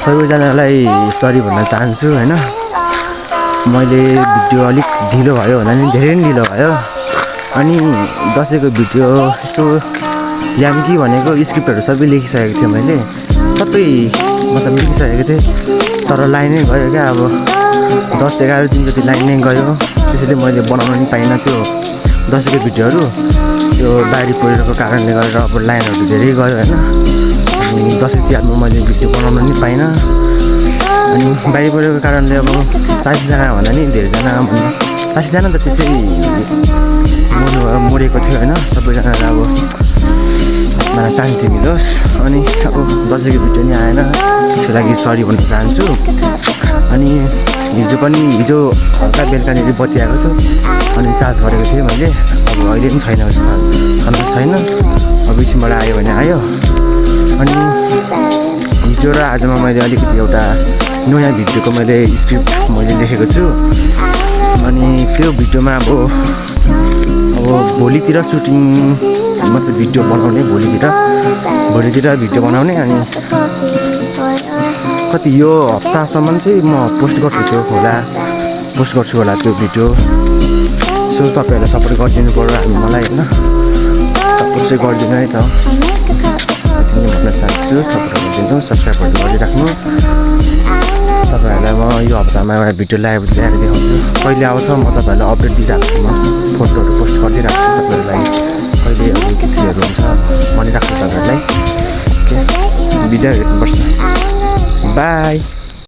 सबैजनालाई सरी भन्न चाहन्छु हैन। मैले भिडियो अलिक ढिलो भयो भन्दा नि धेरै नै ढिलो भयो। अनि दसैँको भिडियो यसो यामकी भनेको स्क्रिप्टहरू सबै लेखिसकेको थिएँ मैले। सबै मतलब लेखिसकेको थिएँ तर लाइनै गयो क्या। अब 10-11 दिन जति लाइन नै गयो। त्यसैले मैले बनाउन नि पाइनँ त्यो दसैँको भिडियोहरू। त्यो बाढी पहिरोको कारणले गर्दा अब लाइनहरू धेरै गयो हैन। अनि दसैँ तिहारमा मैले भिडियो बनाउन नि पाइनँ। अनि बाढी पहिरोको कारणले अब 40जना भन्दा नि धेरैजना 40जना जति चाहिँ मरेको थियो हैन। सबैजनालाई अब मलाई शान्ति मिलोस्। अनि अब दसैँको भिडियो नि आएन, त्यसको लागि सरी भन्न चाहन्छु। अनि हिजो हल्का बेलुकानिर बत्ती आएको थियो अनि चार्ज गरेको थिएँ मैले। अब अहिले पनि छैन, छँदै छैन। अब एकछिनबाट आयो भने आयो। अनि हिजो र आजमा मैले अलिकति एउटा नयाँ भिडियोको मैले स्क्रिप्ट मैले लेखेको छु। अनि त्यो भिडियोमा अब भोलितिर सुटिङ मतलब भिडियो बनाउने, भोलितिर भिडियो बनाउने। अनि कति यो हप्तासम्म चाहिँ म पोस्ट गर्छु होला त्यो भिडियो। सो तपाईँहरूलाई सपोर्ट गरिदिनु पर्यो मलाई हैन। सपोर्ट चाहिँ गरिदिनु है त, यति नै भन्न चाहन्छु। सपोर्ट गरिदिनु, सब्सक्राइबहरू गरिराख्नु। तपाईँहरूलाई म यो हप्तामा एउटा भिडियो ल्याएर देखाउँछु। कहिले आउँछ म तपाईँहरूलाई अपडेट दिइराख्छु। म फोटोहरू पोस्ट गरिदिइराख्छु तपाईँहरूलाई। कहिले के केहरू हुन्छ भनिराख्छु तपाईँहरूलाई। ओके, भिडियो हेर्नुपर्छ। बाई।